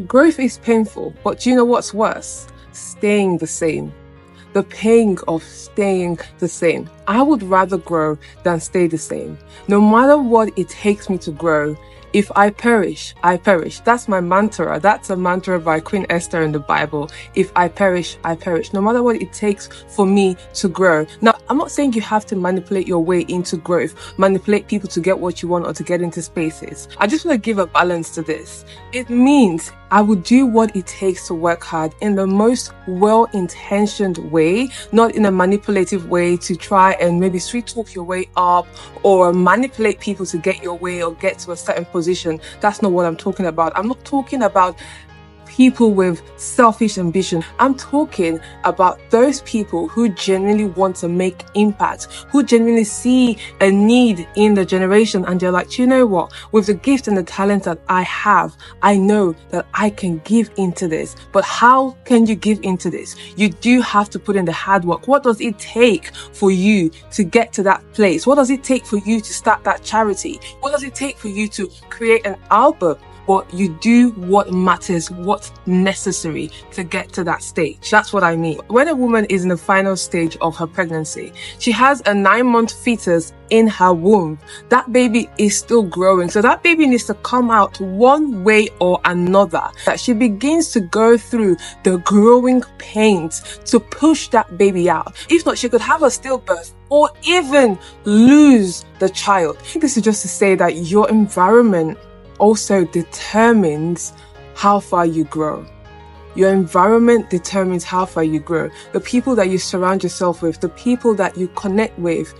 Growth is painful, but do you know what's worse? Staying the same. The pain of staying the same. I would rather grow than stay the same. No matter what it takes me to grow, if I perish, I perish. That's my mantra. That's a mantra by Queen Esther in the Bible. If I perish, I perish. No matter what it takes for me to grow. Now, I'm not saying you have to manipulate your way into growth, manipulate people to get what you want or to get into spaces. I just want to give a balance to this. It means I would do what it takes to work hard in the most well-intentioned way, not in a manipulative way to try and maybe sweet talk your way up or manipulate people to get your way or get to a certain position. That's not what I'm talking about. I'm not talking about people with selfish ambition. I'm talking about those people who genuinely want to make impact, who genuinely see a need in the generation and they're like, you know what, with the gift and the talent that I have, I know that I can give into this. But how can you give into this? You do have to put in the hard work. What does it take for you to get to that place? What does it take for you to start that charity? What does it take for you to create an album? But you do what matters, what's necessary to get to that stage. That's what I mean. When a woman is in the final stage of her pregnancy, she has a 9-month fetus in her womb. That baby is still growing. So that baby needs to come out one way or another. That she begins to go through the growing pains to push that baby out. If not, she could have a stillbirth or even lose the child. I think this is just to say that your environment also determines how far you grow. Your environment determines how far you grow. The people that you surround yourself with, the people that you connect with,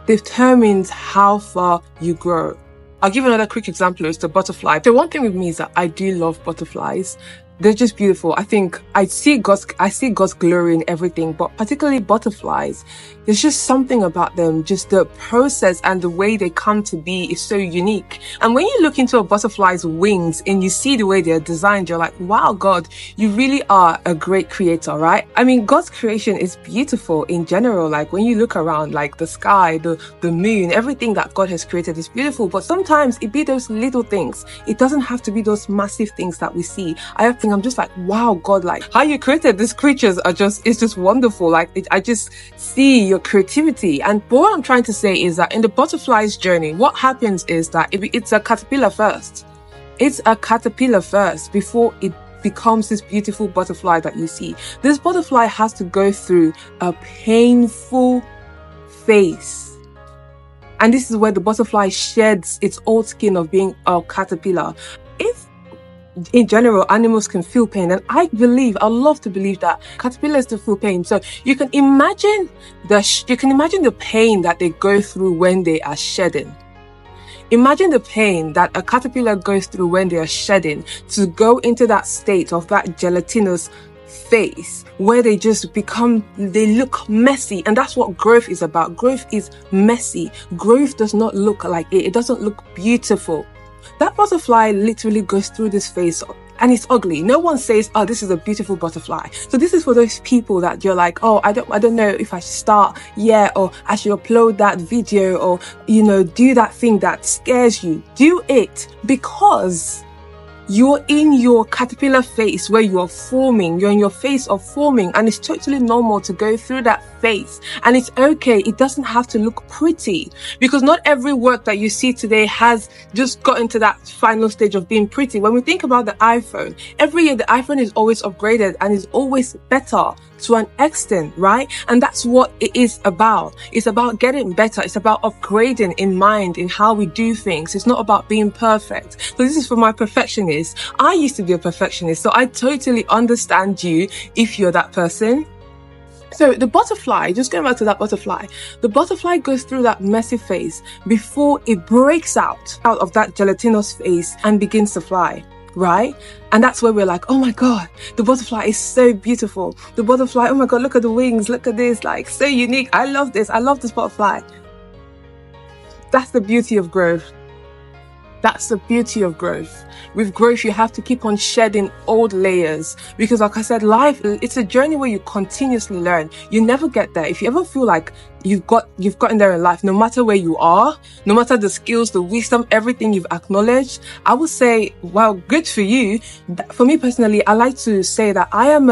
determines how far you grow. I'll give another quick example. It's the butterfly. The one thing with me is that I do love butterflies. They're just beautiful. I think I see God's glory in everything, but particularly butterflies. There's just something about them, just the process and the way they come to be is so unique. And when you look into a butterfly's wings and you see the way they're designed, you're like, wow, God, you really are a great creator, right? I mean, God's creation is beautiful in general. Like when you look around, like the sky, the moon, everything that God has created is beautiful. But sometimes it be those little things. It doesn't have to be those massive things that we see. I'm just like, wow, God, like how you created these creatures it's just wonderful. Like I just see your creativity. And what I'm trying to say is that in the butterfly's journey, what happens is that it's a caterpillar first. It's a caterpillar first before it becomes this beautiful butterfly that you see. This butterfly has to go through a painful phase. And this is where the butterfly sheds its old skin of being a caterpillar. In general, animals can feel pain, and I love to believe that caterpillars do feel pain. So you can imagine the pain that they go through when they are shedding. Imagine the pain that a caterpillar goes through when they are shedding to go into that state of that gelatinous phase where they look messy. And that's what growth is about. Growth is messy. Growth does not look like it. It doesn't look beautiful. That butterfly literally goes through this phase and it's ugly. No one says, oh, this is a beautiful butterfly. So this is for those people that you're like, oh, I don't know if I should start yet, or I should upload that video, or, do that thing that scares you. Do it because you're in your caterpillar phase where you are forming. You're in your phase of forming, and it's totally normal to go through that phase. And it's okay. It doesn't have to look pretty, because not every work that you see today has just gotten to that final stage of being pretty. When we think about the iPhone, every year the iPhone is always upgraded and is always better to an extent, right? And that's what it is about. It's about getting better. It's about upgrading in mind in how we do things. It's not about being perfect. So this is for my perfectionists. I used to be a perfectionist, so I totally understand you if you're that person. So the butterfly, just going back to that butterfly, the butterfly goes through that messy phase before it breaks out of that gelatinous phase and begins to fly. Right? And that's where we're like, oh my God, the butterfly is so beautiful. The butterfly, oh my God, look at the wings, look at this, like so unique. I love this butterfly. That's the beauty of growth. That's the beauty of growth. With growth, you have to keep on shedding old layers because, like I said, life, it's a journey where you continuously learn. You never get there. If you ever feel like you've gotten there in life, no matter where you are, no matter the skills, the wisdom, everything you've acknowledged, I would say, well, good for you. For me personally, I like to say that I'm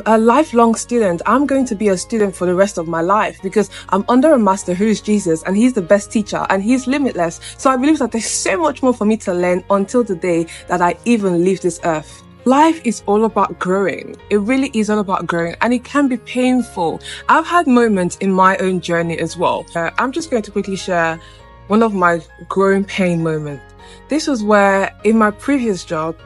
a lifelong student. I'm going to be a student for the rest of my life because I'm under a master who is Jesus, and he's the best teacher and he's limitless. So I believe that there's so much more for me to learn until the day that I even leave this earth. Life is all about growing. It really is all about growing, and it can be painful. I've had moments in my own journey as well. I'm just going to quickly share one of my growing pain moments. This was where in my previous job,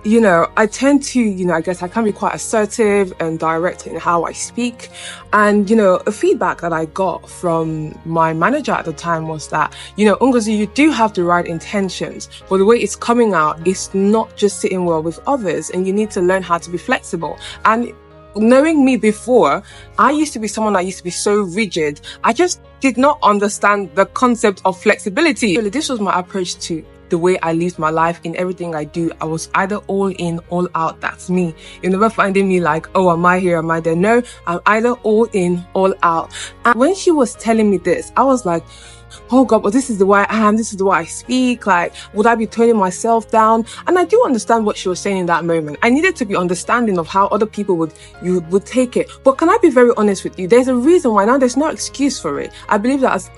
I tend to, I guess I can be quite assertive and direct in how I speak. And, a feedback that I got from my manager at the time was that, Ngozi, you do have the right intentions, but the way it's coming out is not just sitting well with others, and you need to learn how to be flexible. And knowing me before, I used to be someone that used to be so rigid. I just did not understand the concept of flexibility. Really, this was my approach to the way I lived my life. In everything I do, I was either all in, all out. That's me. You're never finding me like, oh, am I here, am I there? No, I'm either all in, all out. And when she was telling me this, I was like, oh God, but this is the way I am, this is the way I speak, like, would I be toning myself down? And I do understand what she was saying in that moment. I needed to be understanding of how other people would take it. But can I be very honest with you? There's a reason why. Now there's no excuse for it. I believe that as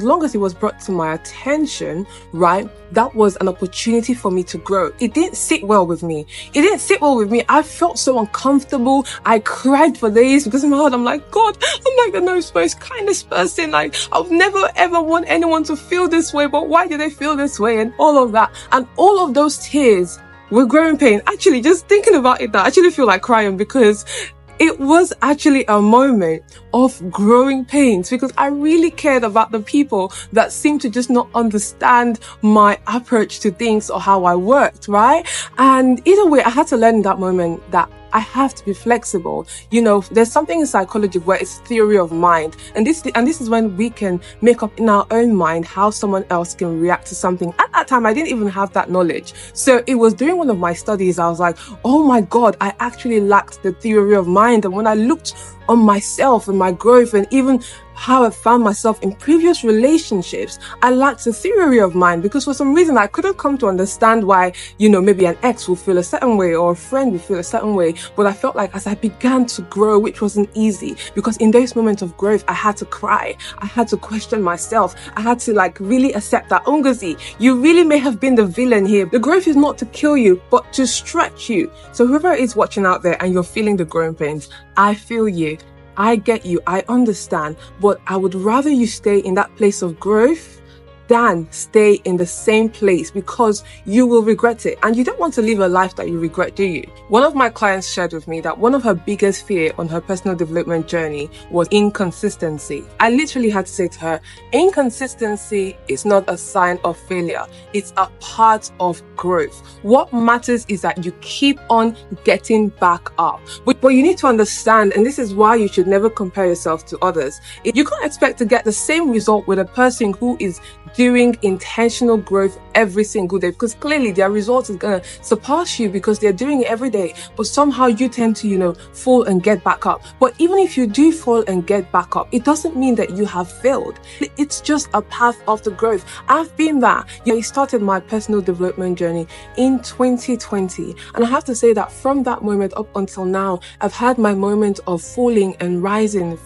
long as it was brought to my attention, right, that was an opportunity for me to grow. It didn't sit well with me. I felt so uncomfortable. I cried for days because in my heart, I'm like, God, I'm like the most kindest person. Like, I've never ever want anyone to feel this way, but why do they feel this way? And all of that. And all of those tears were growing pain. Actually, just thinking about it, I actually feel like crying because it was actually a moment of growing pains because I really cared about the people that seemed to just not understand my approach to things or how I worked, right? And either way, I had to learn in that moment that I have to be flexible. There's something in psychology where it's theory of mind. And this is when we can make up in our own mind how someone else can react to something. At that time, I didn't even have that knowledge. So it was during one of my studies, I was like, oh my God, I actually lacked the theory of mind. And when I looked on myself and my growth and even how I found myself in previous relationships, I lacked a theory of mine because for some reason I couldn't come to understand why, maybe an ex will feel a certain way or a friend will feel a certain way. But I felt like as I began to grow, which wasn't easy because in those moments of growth, I had to cry. I had to question myself. I had to really accept that, Ngozi, you really may have been the villain here. The growth is not to kill you, but to stretch you. So whoever is watching out there and you're feeling the growing pains, I feel you. I get you, I understand, but I would rather you stay in that place of growth than stay in the same place because you will regret it. And you don't want to live a life that you regret, do you? One of my clients shared with me that one of her biggest fear on her personal development journey was inconsistency. I literally had to say to her, inconsistency is not a sign of failure. It's a part of growth. What matters is that you keep on getting back up. But you need to understand, and this is why you should never compare yourself to others. You can't expect to get the same result with a person who is doing intentional growth every single day because clearly their results is going to surpass you because they're doing it every day, but somehow you tend to fall and get back up. But even if you do fall and get back up, it doesn't mean that you have failed. It's just a path of the growth. I've been that. I started my personal development journey in 2020, and I have to say that from that moment up until now, I've had my moment of falling and rising,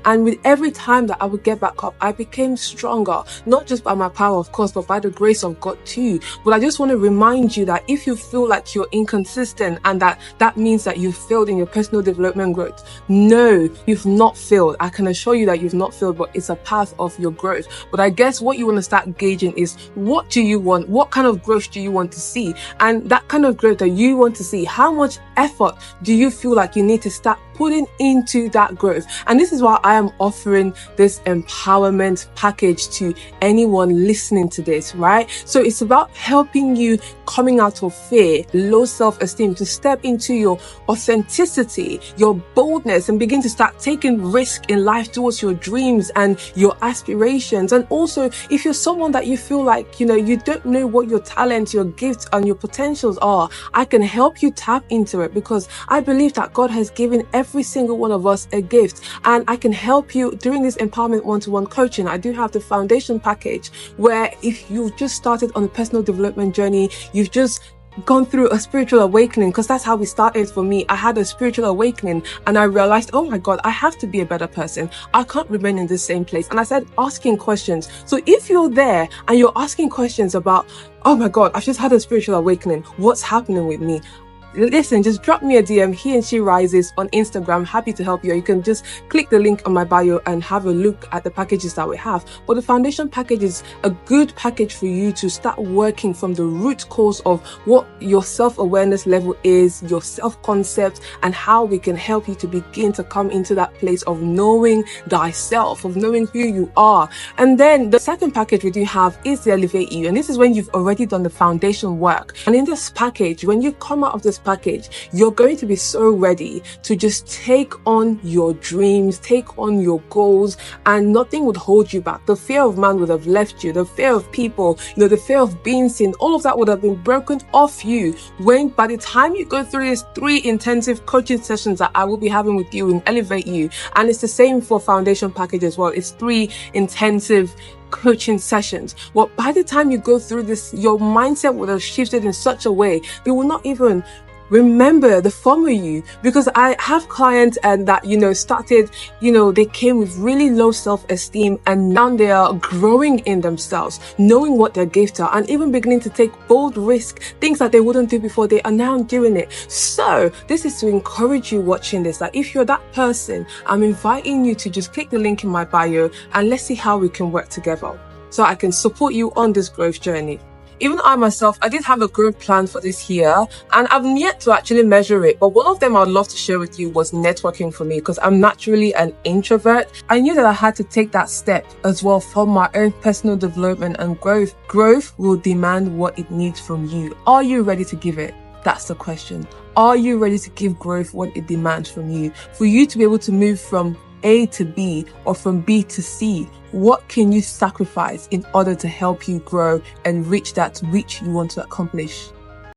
and with every time that I would get back up, I became stronger. Not just by my power, of course, but by the grace of God too. But I just want to remind you that if you feel like you're inconsistent and that means that you've failed in your personal development growth, no, you've not failed. I can assure you that you've not failed, but it's a path of your growth. But I guess what you want to start gauging is, what do you want? What kind of growth do you want to see? And that kind of growth that you want to see, how much effort do you feel like you need to start putting into that growth? And this is why I am offering this empowerment package to anyone listening today. this, right? So it's about helping you coming out of fear, low self-esteem, to step into your authenticity, your boldness, and begin to start taking risk in life towards your dreams and your aspirations. And also, if you're someone that you feel like, you don't know what your talents, your gifts, and your potentials are, I can help you tap into it, because I believe that God has given every single one of us a gift, and I can help you during this empowerment one-to-one coaching. I do have the foundation package, where if you've just started on a personal development journey, you've just gone through a spiritual awakening, because that's how we started for me. I had a spiritual awakening and I realized, oh my God, I have to be a better person. I can't remain in the same place. And I started asking questions. So if you're there and you're asking questions about, oh my God, I've just had a spiritual awakening, what's happening with me? Listen, just drop me a DM, He and She Rises, on Instagram. Happy to help you. You can just click the link on my bio and have a look at the packages that we have. But the foundation package is a good package for you to start working from the root cause of what your self-awareness level is, your self-concept, and how we can help you to begin to come into that place of knowing thyself, of knowing who you are. And then the second package we do have is the Elevate You. And this is when you've already done the foundation work. And in this package, when you come out of this package, you're going to be so ready to just take on your dreams, take on your goals, and nothing would hold you back. The fear of man would have left you, the fear of people, the fear of being seen, all of that would have been broken off you when, by the time you go through these 3 intensive coaching sessions that I will be having with you and Elevate You. And it's the same for foundation package as well. It's 3 intensive coaching sessions. Well, by the time you go through this, your mindset would have shifted in such a way you will not even remember the former you. Because I have clients and that started, they came with really low self-esteem, and now they are growing in themselves, knowing what their gifts are, and even beginning to take bold risk, things that they wouldn't do before. They are now doing it. So this is to encourage you watching this, that if you're that person, I'm inviting you to just click the link in my bio and let's see how we can work together so I can support you on this growth journey. Even I myself, I did have a growth plan for this year, and I've yet to actually measure it. But one of them I'd love to share with you was networking for me, because I'm naturally an introvert. I knew that I had to take that step as well for my own personal development and growth. Growth will demand what it needs from you. Are you ready to give it? That's the question. Are you ready to give growth what it demands from you? For you to be able to move from A to B or from B to C, what can you sacrifice in order to help you grow and reach that which you want to accomplish?